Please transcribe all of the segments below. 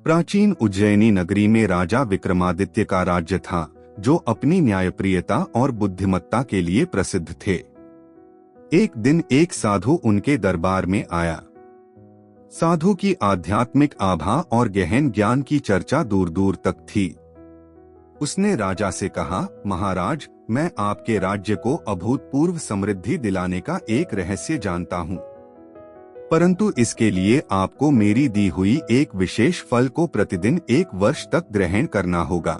प्राचीन उज्जैनी नगरी में राजा विक्रमादित्य का राज्य था, जो अपनी न्यायप्रियता और बुद्धिमत्ता के लिए प्रसिद्ध थे। एक दिन एक साधु उनके दरबार में आया। साधु की आध्यात्मिक आभा और गहन ज्ञान की चर्चा दूर दूर तक थी। उसने राजा से कहा, महाराज, मैं आपके राज्य को अभूतपूर्व समृद्धि दिलाने का एक रहस्य जानता हूँ, परंतु इसके लिए आपको मेरी दी हुई एक विशेष फल को प्रतिदिन 1 वर्ष तक ग्रहण करना होगा।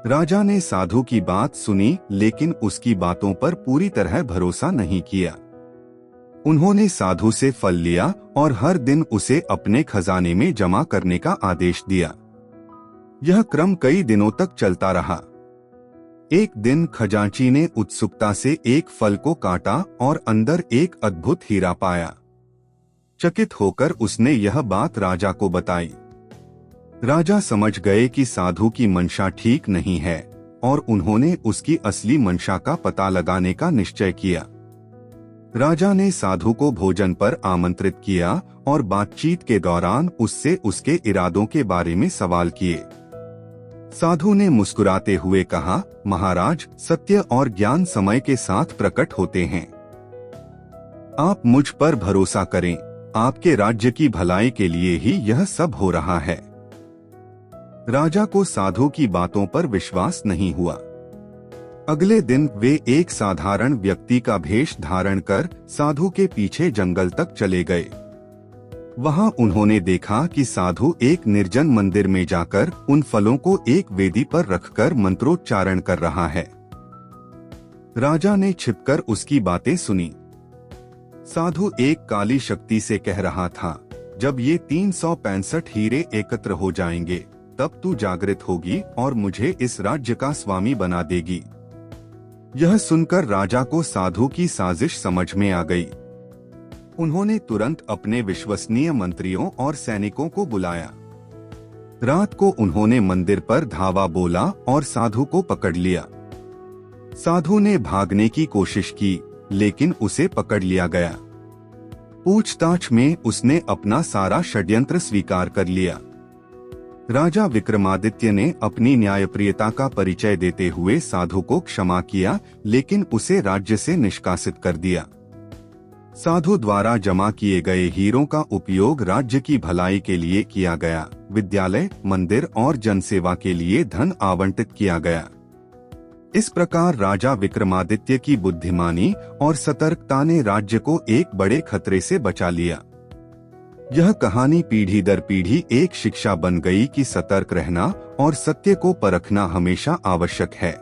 राजा ने साधु की बात सुनी, लेकिन उसकी बातों पर पूरी तरह भरोसा नहीं किया। उन्होंने साधु से फल लिया और हर दिन उसे अपने खजाने में जमा करने का आदेश दिया। यह क्रम कई दिनों तक चलता रहा। एक दिन खजांची ने उत्सुकता से एक फल को काटा और अंदर एक अद्भुत हीरा पाया। चकित होकर उसने यह बात राजा को बताई। राजा समझ गए कि साधु की मंशा ठीक नहीं है और उन्होंने उसकी असली मंशा का पता लगाने का निश्चय किया। राजा ने साधु को भोजन पर आमंत्रित किया और बातचीत के दौरान उससे उसके इरादों के बारे में सवाल किए। साधु ने मुस्कुराते हुए कहा, महाराज, सत्य और ज्ञान समय के साथ प्रकट होते हैं। आप मुझ पर भरोसा करें, आपके राज्य की भलाई के लिए ही यह सब हो रहा है। राजा को साधु की बातों पर विश्वास नहीं हुआ। अगले दिन वे एक साधारण व्यक्ति का भेष धारण कर साधु के पीछे जंगल तक चले गए। वहां उन्होंने देखा कि साधु एक निर्जन मंदिर में जाकर उन फलों को एक वेदी पर रखकर मंत्रोच्चारण कर रहा है। राजा ने छिपकर उसकी बातें सुनी। साधु एक काली शक्ति से कह रहा था, जब ये 365 हीरे एकत्र हो जाएंगे, तब तू जागृत होगी और मुझे इस राज्य का स्वामी बना देगी। यह सुनकर राजा को साधु की साजिश समझ में आ गई। उन्होंने तुरंत अपने विश्वसनीय मंत्रियों और सैनिकों को बुलाया। रात को उन्होंने मंदिर पर धावा बोला और साधु को पकड़ लिया। साधु ने भागने की कोशिश की, लेकिन उसे पकड़ लिया गया। पूछताछ में उसने अपना सारा षड्यंत्र स्वीकार कर लिया। राजा विक्रमादित्य ने अपनी न्यायप्रियता का परिचय देते हुए साधु को क्षमा किया, लेकिन उसे राज्य से निष्कासित कर दिया। साधु द्वारा जमा किए गए हीरों का उपयोग राज्य की भलाई के लिए किया गया। विद्यालय, मंदिर और जनसेवा के लिए धन आवंटित किया गया। इस प्रकार राजा विक्रमादित्य की बुद्धिमानी और सतर्कता ने राज्य को एक बड़े खतरे से बचा लिया। यह कहानी पीढ़ी दर पीढ़ी एक शिक्षा बन गई कि सतर्क रहना और सत्य को परखना हमेशा आवश्यक है।